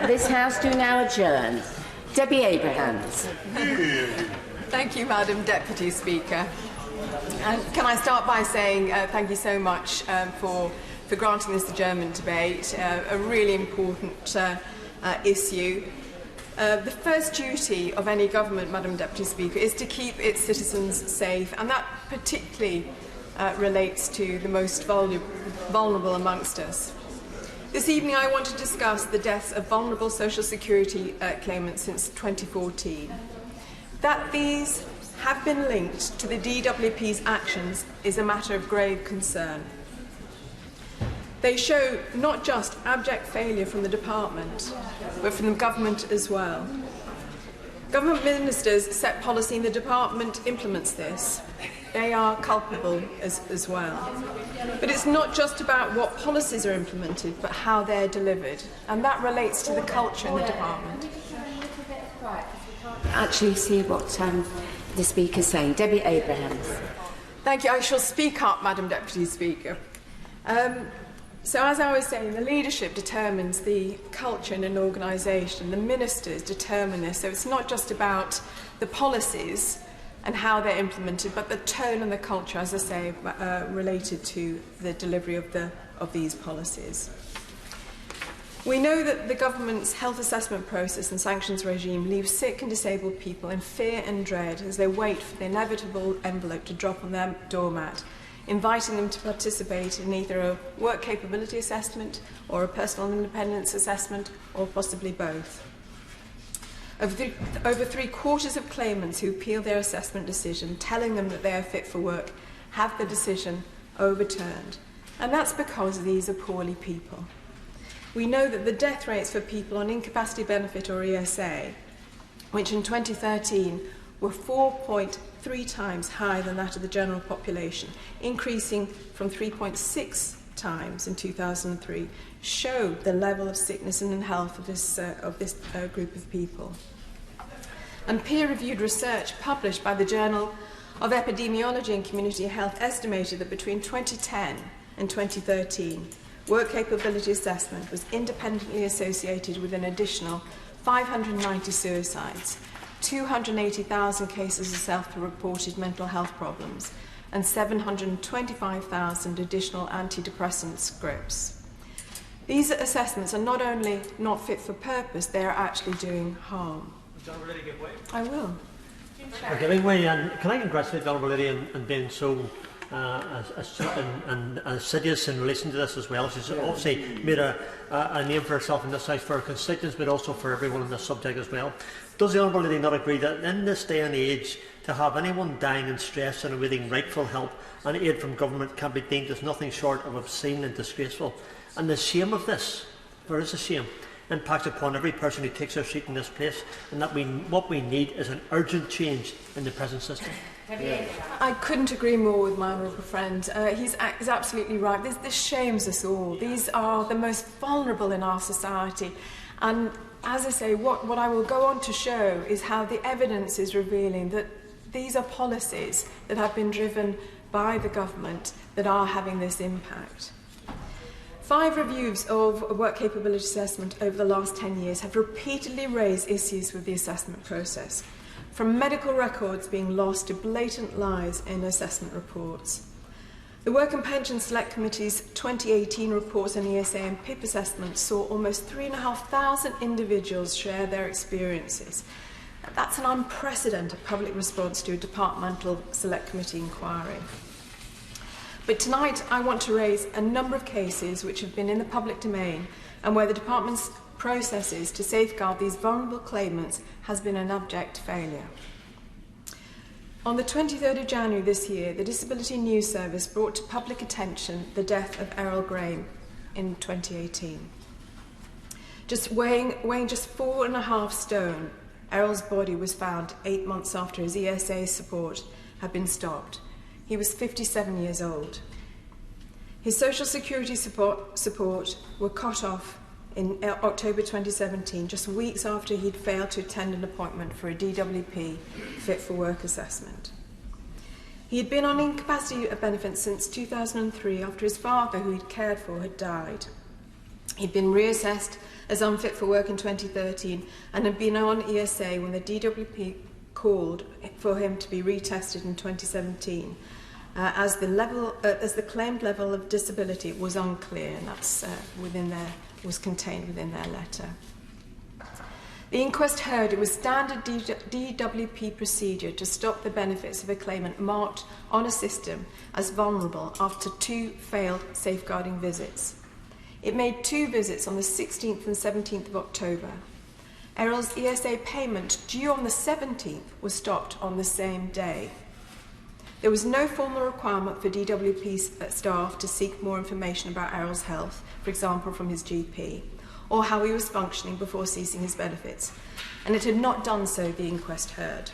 This House do now adjourn. Debbie Abrahams. Thank you, Madam Deputy Speaker. And can I start by saying thank you so much for granting this adjournment debate, a really important issue. The first duty of any government, Madam Deputy Speaker, is to keep its citizens safe, and that particularly relates to the most vulnerable amongst us. This evening I want to discuss the deaths of vulnerable social security claimants since 2014. That these have been linked to the DWP's actions is a matter of grave concern. They show not just abject failure from the department, but from the government as well. Government ministers set policy and the department implements this. They are culpable as well. But it's not just about what policies are implemented, but how they're delivered. And that relates to the culture in the department. Actually see what the Speaker's saying. Debbie Abrahams. Thank you. I shall speak up, Madam Deputy Speaker. So as I was saying, the leadership determines the culture in an organisation. The ministers determine this. So it's not just about the policies and how they're implemented, but the tone and the culture, as I say, related to the delivery of these policies. We know that the government's health assessment process and sanctions regime leaves sick and disabled people in fear and dread as they wait for the inevitable envelope to drop on their doormat, inviting them to participate in either a work capability assessment or a personal independence assessment, or possibly both. Over 3/4 of claimants who appeal their assessment decision, telling them that they are fit for work, have the decision overturned. And that's because these are poorly people. We know that the death rates for people on incapacity benefit or ESA, which in 2013 were 4.3 times higher than that of the general population, increasing from 3.6 times in 2003, show the level of sickness and health of this group of people. And peer-reviewed research published by the Journal of Epidemiology and Community Health estimated that between 2010 and 2013, work capability assessment was independently associated with an additional 590 suicides, 280,000 cases of self-reported mental health problems, and 725,000 additional antidepressant scripts. These assessments are not only not fit for purpose, they are actually doing harm. I will. Okay, and can I congratulate the Honourable Lady in being so assiduous in relation to this as well. She's obviously made a name for herself in this House, for her constituents, but also for everyone on this subject as well. Does the Honourable Lady not agree that in this day and age, to have anyone dying in stress and awaiting rightful help and aid from government can be deemed as nothing short of obscene and disgraceful? And the shame of this, there is a shame, impacts upon every person who takes their seat in this place, and that what we need is an urgent change in the present system. I couldn't agree more with my honourable friend. He's absolutely right. This shames us all. These are the most vulnerable in our society. And as I say, what I will go on to show is how the evidence is revealing that these are policies that have been driven by the government that are having this impact. 5 reviews of work capability assessment over the last 10 years have repeatedly raised issues with the assessment process, from medical records being lost to blatant lies in assessment reports. The Work and Pension Select Committee's 2018 reports on ESA and PIP assessment saw almost 3,500 individuals share their experiences. That's an unprecedented public response to a departmental Select Committee inquiry. But tonight I want to raise a number of cases which have been in the public domain and where the department's processes to safeguard these vulnerable claimants has been an abject failure. On the 23rd of January this year, the Disability News Service brought to public attention the death of Errol Graham in 2018. Weighing just 4.5 stone, Errol's body was found 8 months after his ESA support had been stopped. He was 57 years old. His social security support were cut off in October 2017, just weeks after he'd failed to attend an appointment for a DWP Fit for Work assessment. He had been on incapacity benefits since 2003 after his father, who he'd cared for, had died. He'd been reassessed as unfit for work in 2013 and had been on ESA when the DWP called for him to be retested in 2017 as the claimed level of disability was unclear, and that's was contained within their letter. The inquest heard it was standard DWP procedure to stop the benefits of a claimant marked on a system as vulnerable after 2 failed safeguarding visits. It made 2 visits on the 16th and 17th of October. Errol's ESA payment due on the 17th was stopped on the same day. There was no formal requirement for DWP staff to seek more information about Errol's health, for example from his GP, or how he was functioning before ceasing his benefits, and it had not done so, the inquest heard.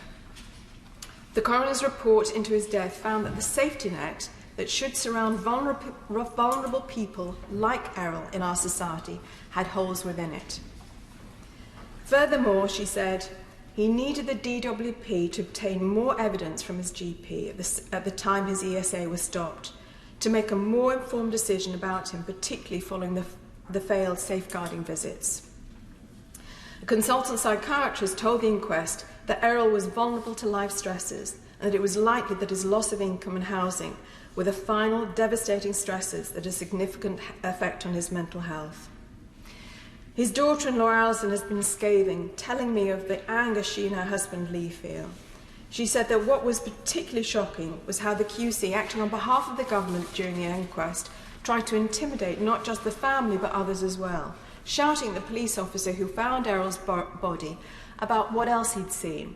The coroner's report into his death found that the safety net that should surround vulnerable people like Errol in our society had holes within it. Furthermore, she said, he needed the DWP to obtain more evidence from his GP at the time his ESA was stopped, to make a more informed decision about him, particularly following the failed safeguarding visits. A consultant psychiatrist told the inquest that Errol was vulnerable to life stresses and that it was likely that his loss of income and housing were the final devastating stresses that had a significant effect on his mental health. His daughter-in-law Alison has been scathing, telling me of the anger she and her husband Lee feel. She said that what was particularly shocking was how the QC, acting on behalf of the government during the inquest, tried to intimidate not just the family but others as well, shouting at the police officer who found Errol's body about what else he'd seen.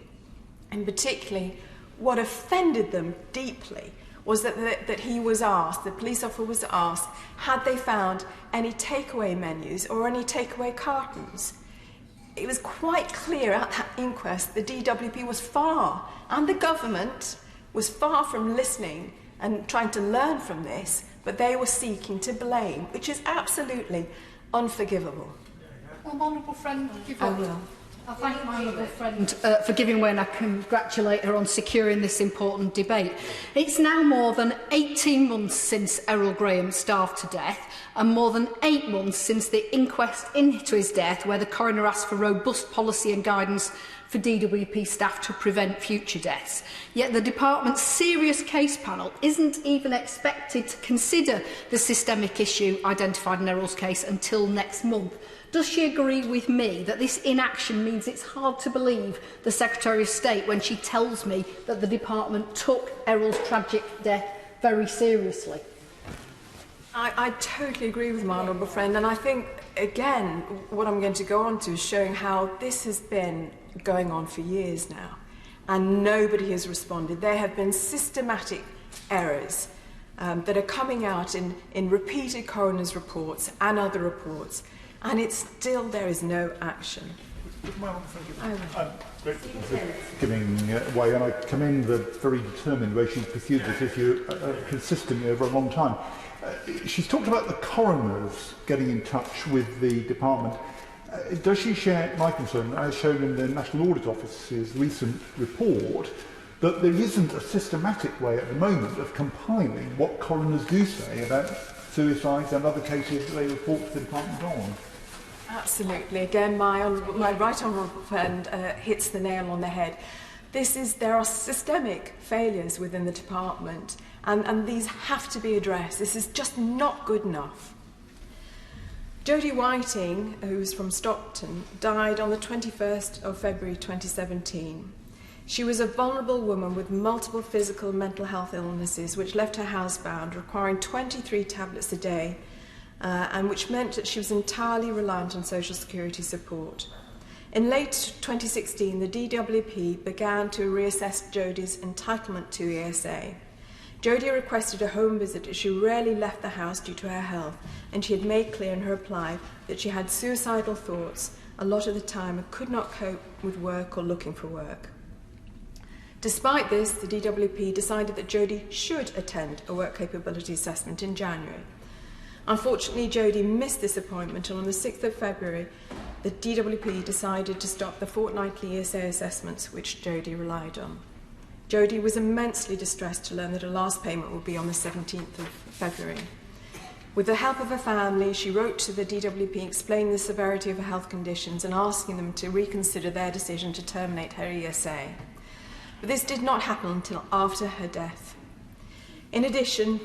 And particularly, what offended them deeply was that he was asked, the police officer was asked, had they found any takeaway menus or any takeaway cartons. It was quite clear at that inquest the DWP was far, and the government was far from listening and trying to learn from this, but they were seeking to blame, which is absolutely unforgivable. Well, my honourable friend, I will. I thank my honourable friend for giving way, and I congratulate her on securing this important debate. It's now more than 18 months since Errol Graham starved to death, and more than 8 months since the inquest into his death, where the coroner asked for robust policy and guidance for DWP staff to prevent future deaths. Yet the department's serious case panel isn't even expected to consider the systemic issue identified in Errol's case until next month. Does she agree with me that this inaction means it's hard to believe the Secretary of State when she tells me that the department took Errol's tragic death very seriously? I totally agree with my honourable friend, and I think, again, what I'm going to go on to is showing how this has been going on for years now, and nobody has responded. There have been systematic errors that are coming out in repeated coroner's reports and other reports, and it's still there is no action. I'm grateful for giving way, and I commend the very determined way she's pursued this issue consistently over a long time. She's talked about the coroners getting in touch with the department. Does she share my concern, as shown in the National Audit Office's recent report, that there isn't a systematic way at the moment of compiling what coroners do say about suicides and other cases that they report to the department on? Absolutely. Again, my right honourable friend hits the nail on the head. There are systemic failures within the department, and these have to be addressed. This is just not good enough. Jodie Whiting, who's from Stockton, died on the 21st of February 2017. She was a vulnerable woman with multiple physical and mental health illnesses which left her housebound, requiring 23 tablets a day, and which meant that she was entirely reliant on social security support. In late 2016, the DWP began to reassess Jodie's entitlement to ESA. Jodie requested a home visit as she rarely left the house due to her health, and she had made clear in her reply that she had suicidal thoughts a lot of the time and could not cope with work or looking for work. Despite this, the DWP decided that Jodie should attend a work capability assessment in January. Unfortunately, Jodie missed this appointment, and on the 6th of February, the DWP decided to stop the fortnightly ESA assessments which Jodie relied on. Jodie was immensely distressed to learn that her last payment would be on the 17th of February. With the help of her family, she wrote to the DWP explaining the severity of her health conditions and asking them to reconsider their decision to terminate her ESA. But this did not happen until after her death. In addition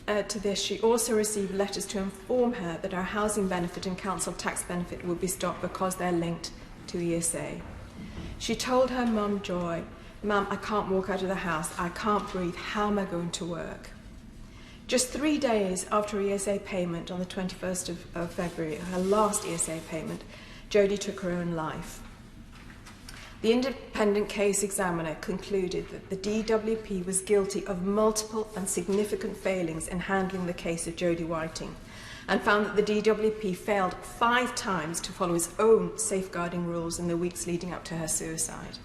to this, she also received letters to inform her that her housing benefit and council tax benefit would be stopped because they're linked to ESA. She told her mum, Joy, "Mum, I can't walk out of the house. I can't breathe. How am I going to work?" Just 3 days after her ESA payment on the 21st of February, her last ESA payment, Jodie took her own life. The independent case examiner concluded that the DWP was guilty of multiple and significant failings in handling the case of Jodie Whiting, and found that the DWP failed 5 times to follow its own safeguarding rules in the weeks leading up to her suicide.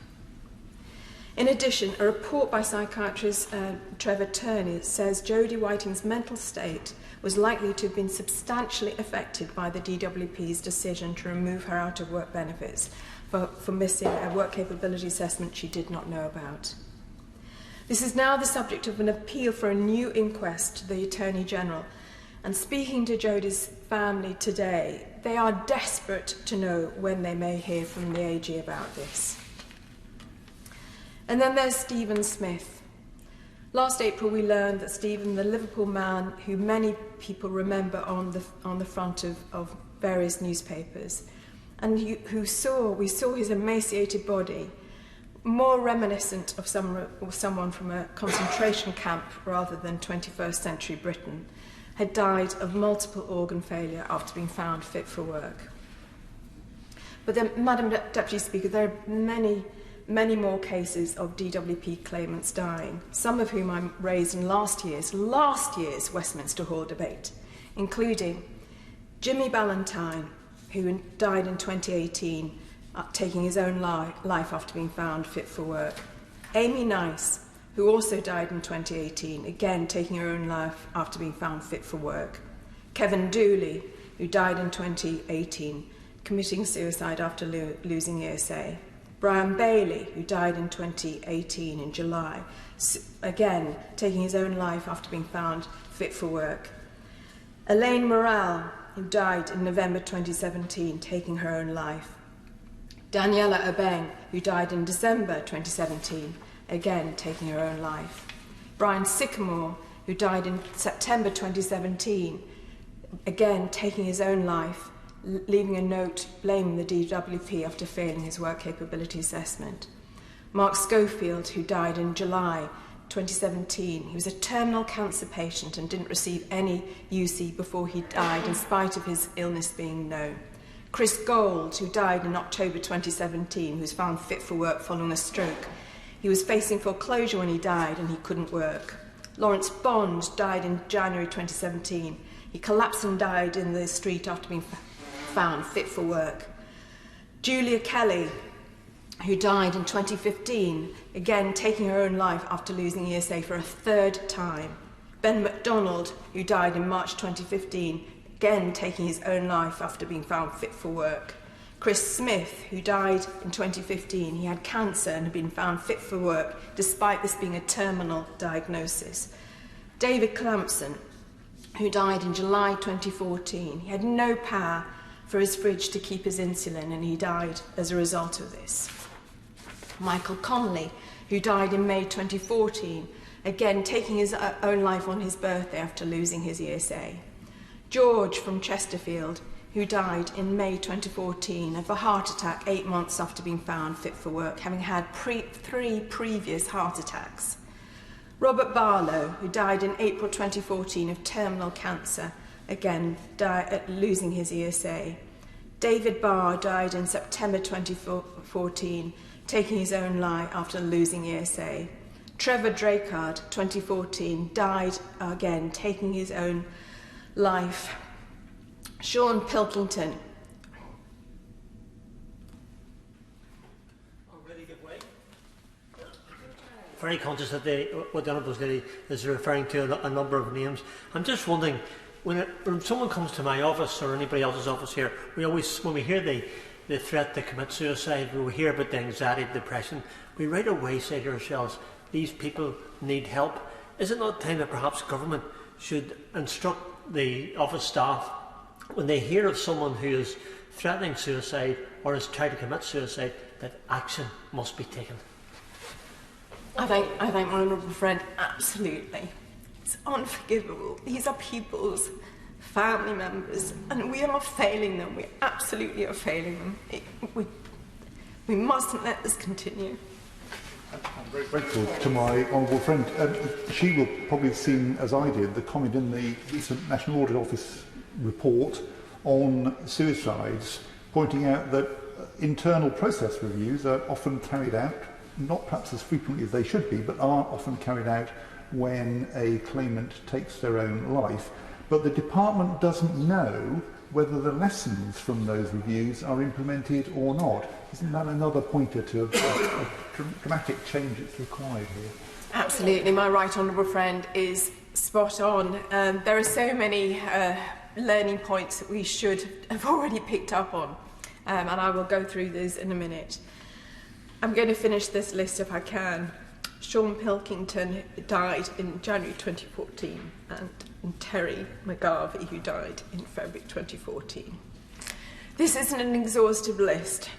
In addition, a report by psychiatrist Trevor Turney says Jodie Whiting's mental state was likely to have been substantially affected by the DWP's decision to remove her out-of-work benefits for missing a work capability assessment she did not know about. This is now the subject of an appeal for a new inquest to the Attorney General, and speaking to Jodie's family today, they are desperate to know when they may hear from the AG about this. And then there's Stephen Smith. Last April we learned that Stephen, the Liverpool man who many people remember on the front of various newspapers, and we saw his emaciated body, more reminiscent of someone from a concentration camp rather than 21st century Britain, had died of multiple organ failure after being found fit for work. But then, Madam Deputy Speaker, there are many more cases of DWP claimants dying, some of whom I raised in last year's Westminster Hall debate, including Jimmy Ballantyne, who died in 2018, taking his own life after being found fit for work, Amy Nice, who also died in 2018, again taking her own life after being found fit for work, Kevin Dooley, who died in 2018, committing suicide after losing ESA, Brian Bailey, who died in 2018 in July, again taking his own life after being found fit for work. Elaine Morrell, who died in November 2017, taking her own life. Daniela Obeng, who died in December 2017, again taking her own life. Brian Sycamore, who died in September 2017, again taking his own life, leaving a note blaming the DWP after failing his work capability assessment. Mark Schofield, who died in July 2017, he was a terminal cancer patient and didn't receive any UC before he died in spite of his illness being known. Chris Gold, who died in October 2017, who was found fit for work following a stroke. He was facing foreclosure when he died and he couldn't work. Lawrence Bond died in January 2017. He collapsed and died in the street after being found fit for work. Julia Kelly, who died in 2015, again taking her own life after losing ESA for a 3rd time. Ben MacDonald, who died in March 2015, again taking his own life after being found fit for work. Chris Smith, who died in 2015, he had cancer and had been found fit for work despite this being a terminal diagnosis. David Clampson, who died in July 2014, he had no power for his fridge to keep his insulin and he died as a result of this. Michael Connolly, who died in May 2014, again taking his own life on his birthday after losing his ESA. George from Chesterfield, who died in May 2014 of a heart attack 8 months after being found fit for work, having had 3 previous heart attacks. Robert Barlow, who died in April 2014 of terminal cancer, again losing his ESA. David Barr died in September 2014, taking his own life after losing ESA. Trevor Drakard, 2014, died again, taking his own life. Sean Pilkington. Very conscious that what the Honourable Lady is referring to a number of names. I'm just wondering, when someone comes to my office or anybody else's office here, when we hear the threat to commit suicide, when we hear about the anxiety, depression, we right away say to ourselves, these people need help. Is it not time that perhaps government should instruct the office staff, when they hear of someone who is threatening suicide or has tried to commit suicide, that action must be taken? I thank my honourable friend, absolutely. It's unforgivable. These are people's family members, and we are not failing them. We absolutely are failing them. We mustn't let this continue. I'm very grateful to my honourable friend. She will probably have seen, as I did, the comment in the recent National Audit Office report on suicides, pointing out that internal process reviews are often carried out, not perhaps as frequently as they should be, but are often carried out when a claimant takes their own life. But the department doesn't know whether the lessons from those reviews are implemented or not. Isn't that another pointer to a dramatic change that's required here? Absolutely, my right honourable friend is spot on. There are so many learning points that we should have already picked up on, and I will go through these in a minute. I'm going to finish this list if I can. Sean Pilkington died in January 2014, and Terry McGarvey, who died in February 2014. This isn't an exhaustive list,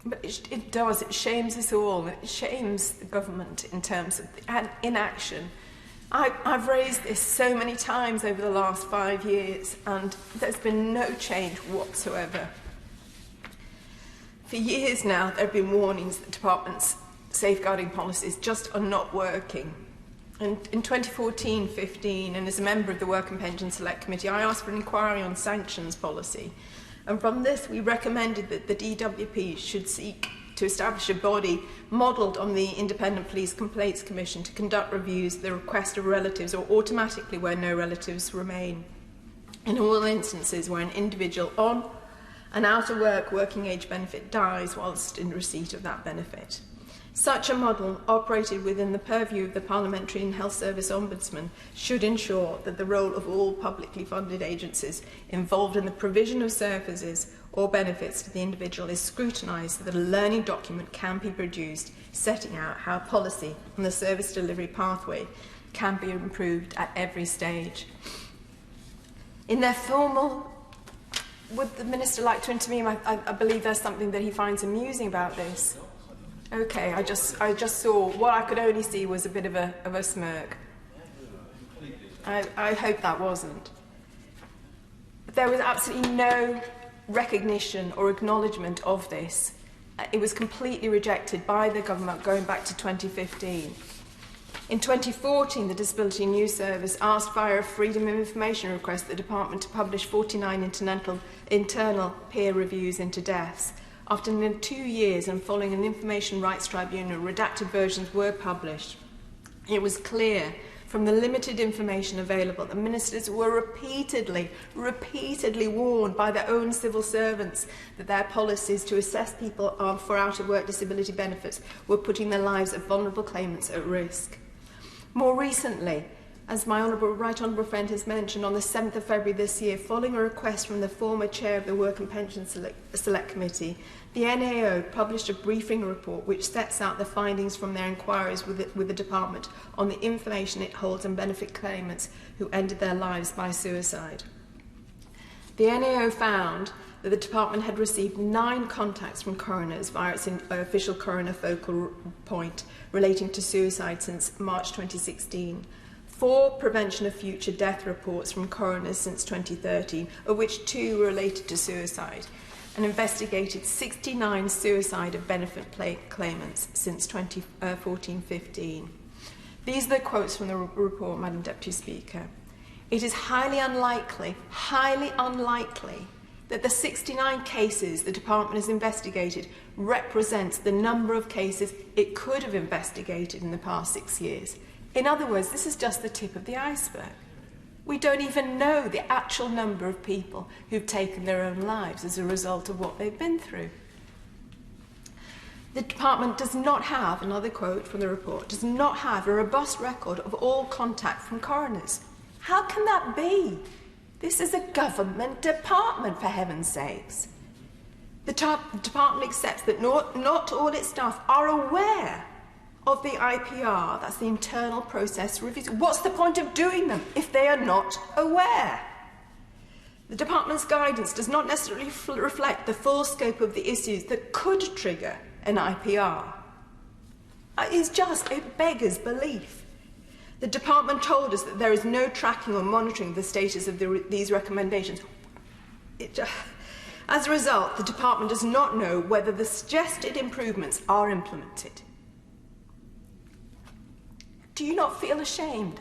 but it shames us all. It shames the government in terms of inaction. I've raised this so many times over the last 5 years, and there's been no change whatsoever. For years now, there have been warnings that the department's safeguarding policies just are not working. And in 2014-15, and as a member of the Work and Pension Select Committee, I asked for an inquiry on sanctions policy. And from this, we recommended that the DWP should seek to establish a body modelled on the Independent Police Complaints Commission to conduct reviews at the request of relatives or automatically where no relatives remain. In all instances where an individual on an out-of-work working age benefit dies whilst in receipt of that benefit. Such a model, operated within the purview of the Parliamentary and Health Service Ombudsman, should ensure that the role of all publicly funded agencies involved in the provision of services or benefits to the individual is scrutinised so that a learning document can be produced setting out how policy and the service delivery pathway can be improved at every stage. In their formal... Would the Minister like to intervene? I believe there's something that he finds amusing about this. Okay, I just saw, what I could only see was a bit of a smirk. I hope that wasn't. There was absolutely no recognition or acknowledgement of this. It was completely rejected by the government going back to 2015. In 2014, the Disability News Service asked via a Freedom of Information request the Department to publish 49 internal peer reviews into deaths. After nearly 2 years and following an Information Rights Tribunal, redacted versions were published. It was clear from the limited information available that ministers were repeatedly warned by their own civil servants that their policies to assess people for out-of-work disability benefits were putting the lives of vulnerable claimants at risk. More recently, as my right honourable friend has mentioned, on the 7th of February this year, following a request from the former chair of the Work and Pension Select Committee, the NAO published a briefing report which sets out the findings from their inquiries with the department on the information it holds on benefit claimants who ended their lives by suicide. The NAO found that the department had received 9 contacts from coroners via its official coroner focal point relating to suicide since March 2016. 4 prevention of future death reports from coroners since 2013, of which 2 were related to suicide, and investigated 69 suicide of benefit claimants since 2014-15. These are the quotes from the report, Madam Deputy Speaker. It is highly unlikely that the 69 cases the department has investigated represents the number of cases it could have investigated in the past 6 years. In other words, this is just the tip of the iceberg. We don't even know the actual number of people who've taken their own lives as a result of what they've been through. The department does not have, another quote from the report, does not have a robust record of all contact from coroners. How can that be? This is a government department, for heaven's sakes. The department accepts that not all its staff are aware of the IPR, that's the internal process reviews. What's the point of doing them if they are not aware? The Department's guidance does not necessarily reflect the full scope of the issues that could trigger an IPR. It beggars belief. The Department told us that there is no tracking or monitoring of the status of these recommendations. As a result, the Department does not know whether the suggested improvements are implemented. Do you not feel ashamed?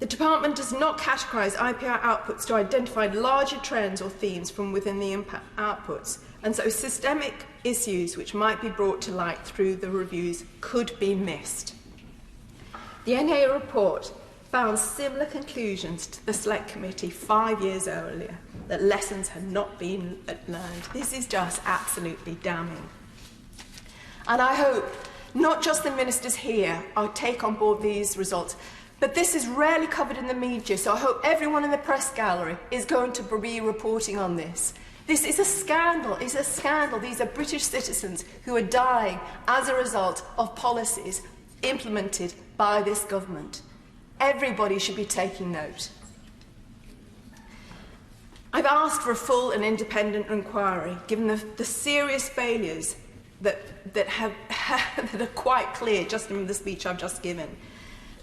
The Department does not categorise IPR outputs to identify larger trends or themes from within the outputs, and so systemic issues which might be brought to light through the reviews could be missed. The NAO report found similar conclusions to the Select Committee 5 years earlier, that lessons had not been learned. This is just absolutely damning. And I hope not just the ministers here take on board these results, but this is rarely covered in the media, so I hope everyone in the press gallery is going to be reporting on this. This is a scandal. It's a scandal. These are British citizens who are dying as a result of policies implemented by this government. Everybody should be taking note. I've asked for a full and independent inquiry, given the serious failures that are quite clear just from the speech I've just given.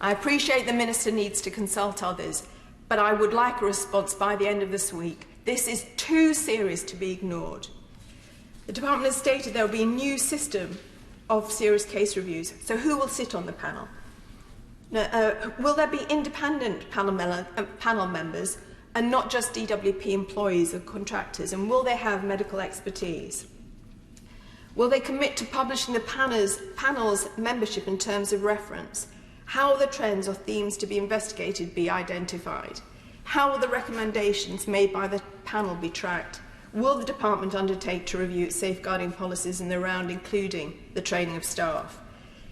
I appreciate the Minister needs to consult others, but I would like a response by the end of this week. This is too serious to be ignored. The Department has stated there will be a new system of serious case reviews, so who will sit on the panel? Will there be independent panel members and not just DWP employees or contractors, and will they have medical expertise? Will they commit to publishing the panel's membership in terms of reference? How will the trends or themes to be investigated be identified? How will the recommendations made by the panel be tracked? Will the Department undertake to review its safeguarding policies in the round, including the training of staff?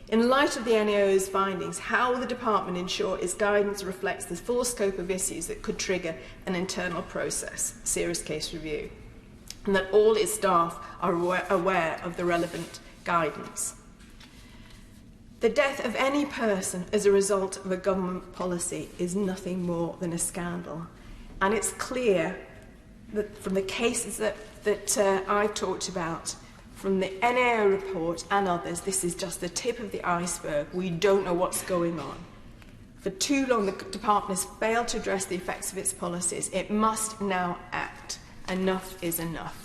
In light of the NAO's findings, how will the Department ensure its guidance reflects the full scope of issues that could trigger an internal process, serious case review, and that all its staff are aware of the relevant guidance? The death of any person as a result of a government policy is nothing more than a scandal. And it's clear that from the cases that I talked about, from the NAO report and others, this is just the tip of the iceberg. We don't know what's going on. For too long, the Department has failed to address the effects of its policies. It must now act. Enough is enough.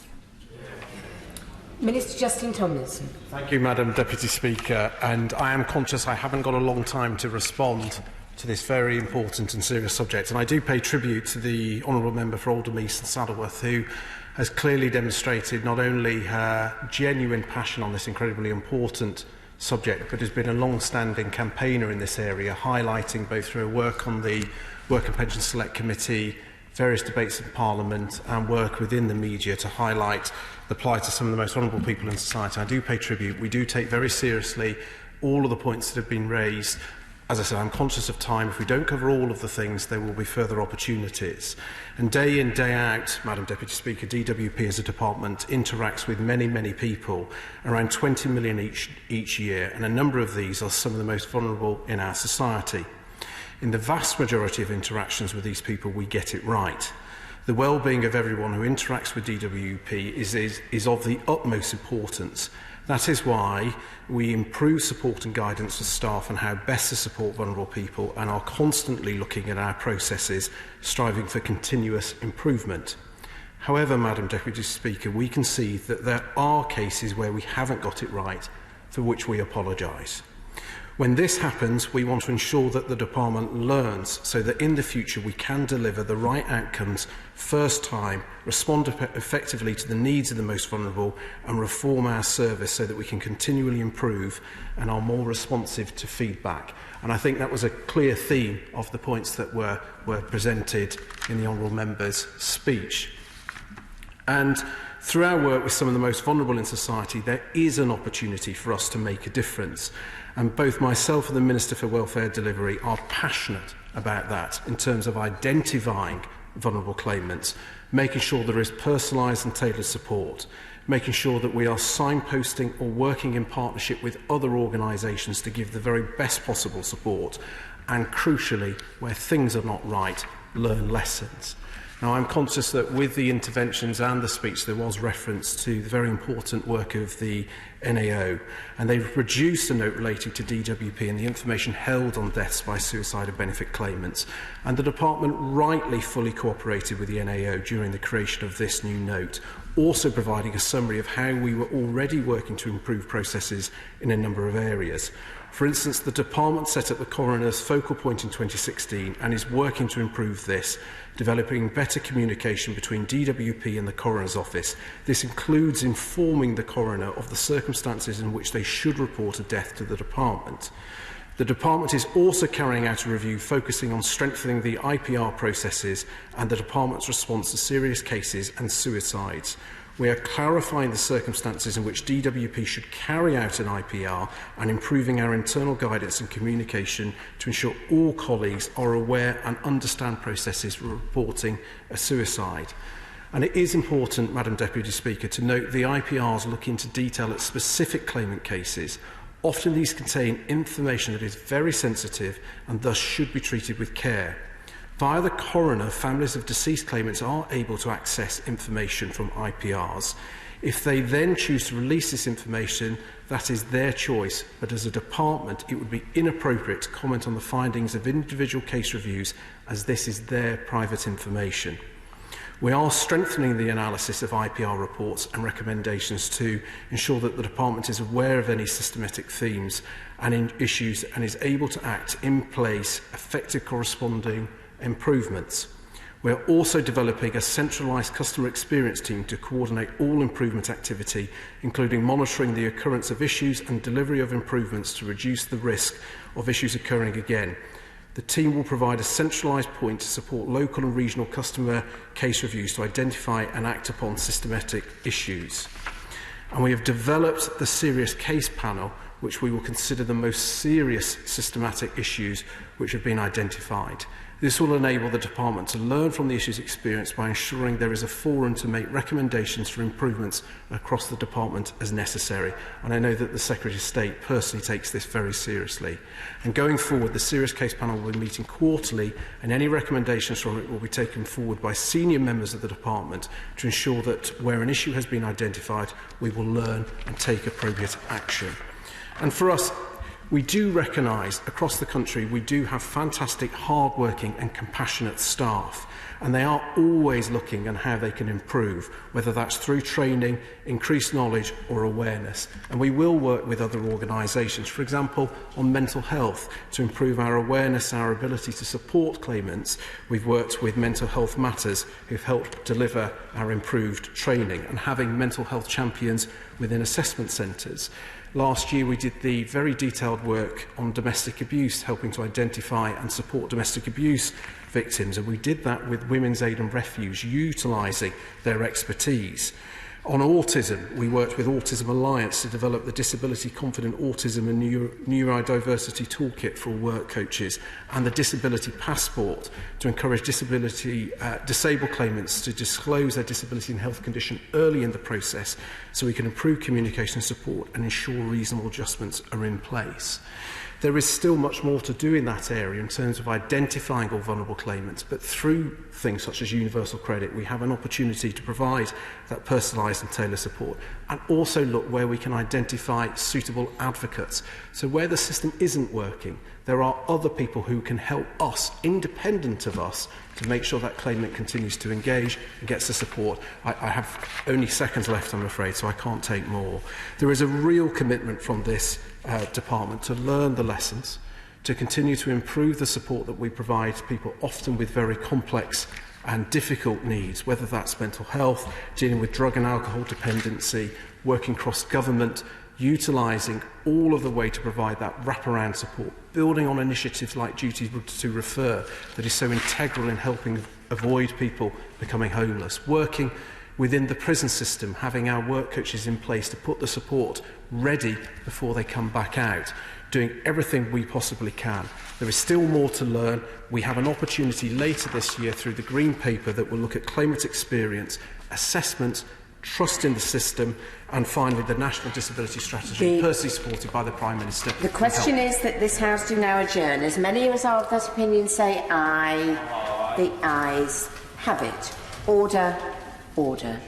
Minister Justin Tomlinson. Thank you, Madam Deputy Speaker. And I am conscious I haven't got a long time to respond to this very important and serious subject. And I do pay tribute to the Honourable Member for Oldham East and Saddleworth, who has clearly demonstrated not only her genuine passion on this incredibly important subject, but has been a long-standing campaigner in this area, highlighting both through her work on the Work and Pension Select Committee, various debates in Parliament and work within the media to highlight the plight of some of the most vulnerable people in society. I do pay tribute. We do take very seriously all of the points that have been raised. As I said, I'm conscious of time. If we don't cover all of the things, there will be further opportunities. And day in, day out, Madam Deputy Speaker, DWP as a department interacts with many, many people, around 20 million each year, and a number of these are some of the most vulnerable in our society. In the vast majority of interactions with these people, we get it right. The well-being of everyone who interacts with DWP is of the utmost importance. That is why we improve support and guidance for staff on how best to support vulnerable people and are constantly looking at our processes, striving for continuous improvement. However, Madam Deputy Speaker, we concede that there are cases where we haven't got it right, for which we apologise. When this happens, we want to ensure that the department learns so that in the future we can deliver the right outcomes first time, respond effectively to the needs of the most vulnerable and reform our service so that we can continually improve and are more responsive to feedback. And I think that was a clear theme of the points that were presented in the Honourable Member's speech. And through our work with some of the most vulnerable in society, there is an opportunity for us to make a difference. And both myself and the Minister for Welfare Delivery are passionate about that in terms of identifying vulnerable claimants, making sure there is personalised and tailored support, making sure that we are signposting or working in partnership with other organisations to give the very best possible support, and crucially, where things are not right, learn lessons. Now, I'm conscious that with the interventions and the speech, there was reference to the very important work of the NAO, and they've reduced a note relating to DWP and the information held on deaths by suicide and benefit claimants. And the department rightly fully cooperated with the NAO during the creation of this new note, also providing a summary of how we were already working to improve processes in a number of areas. For instance, the department set up the coroner's focal point in 2016 and is working to improve this, developing better communication between DWP and the coroner's office. This includes informing the coroner of the circumstances in which they should report a death to the department. The department is also carrying out a review focusing on strengthening the IPR processes and the department's response to serious cases and suicides. We are clarifying the circumstances in which DWP should carry out an IPR and improving our internal guidance and communication to ensure all colleagues are aware and understand processes for reporting a suicide. And it is important, Madam Deputy Speaker, to note the IPRs look into detail at specific claimant cases. Often these contain information that is very sensitive and thus should be treated with care. Via the coroner, families of deceased claimants are able to access information from IPRs. If they then choose to release this information, that is their choice, but as a department, it would be inappropriate to comment on the findings of individual case reviews, as this is their private information. We are strengthening the analysis of IPR reports and recommendations to ensure that the department is aware of any systematic themes and issues and is able to act in place effective corresponding improvements. We are also developing a centralised customer experience team to coordinate all improvement activity, including monitoring the occurrence of issues and delivery of improvements to reduce the risk of issues occurring again. The team will provide a centralised point to support local and regional customer case reviews to identify and act upon systematic issues. And we have developed the serious case panel, which we will consider the most serious systematic issues which have been identified. This will enable the department to learn from the issues experienced by ensuring there is a forum to make recommendations for improvements across the department as necessary. And I know that the Secretary of State personally takes this very seriously. And going forward, the Serious Case Panel will be meeting quarterly, and any recommendations from it will be taken forward by senior members of the department to ensure that where an issue has been identified, we will learn and take appropriate action. And for us, we do recognise across the country we do have fantastic, hard-working and compassionate staff, and they are always looking at how they can improve, whether that's through training, increased knowledge or awareness. And we will work with other organisations, for example, on mental health, to improve our awareness and our ability to support claimants. We've worked with Mental Health Matters, who've helped deliver our improved training, and having mental health champions within assessment centres. Last year, we did the very detailed work on domestic abuse, helping to identify and support domestic abuse victims, and we did that with Women's Aid and Refuge, utilising their expertise. On autism, we worked with Autism Alliance to develop the Disability Confident Autism and Neurodiversity Toolkit for work coaches, and the Disability Passport to encourage disabled claimants to disclose their disability and health condition early in the process so we can improve communication support and ensure reasonable adjustments are in place. There is still much more to do in that area in terms of identifying all vulnerable claimants, but through things such as universal credit, we have an opportunity to provide that personalised and tailored support, and also look where we can identify suitable advocates. So where the system isn't working, there are other people who can help us, independent of us, to make sure that claimant continues to engage and gets the support. I have only seconds left, I'm afraid, so I can't take more. There is a real commitment from this department to learn the lessons, to continue to improve the support that we provide to people often with very complex and difficult needs, whether that's mental health, dealing with drug and alcohol dependency, working cross-government, utilising all of the way to provide that wraparound support, building on initiatives like Duty to Refer that is so integral in helping avoid people becoming homeless, working within the prison system, having our work coaches in place to put the support ready before they come back out, doing everything we possibly can. There is still more to learn. We have an opportunity later this year through the Green Paper that will look at claimant experience, assessment, trust in the system, and finally the National Disability Strategy, personally supported by the Prime Minister. The question is that this House do now adjourn. As many as are of that opinion say aye. The ayes have it. Order, order.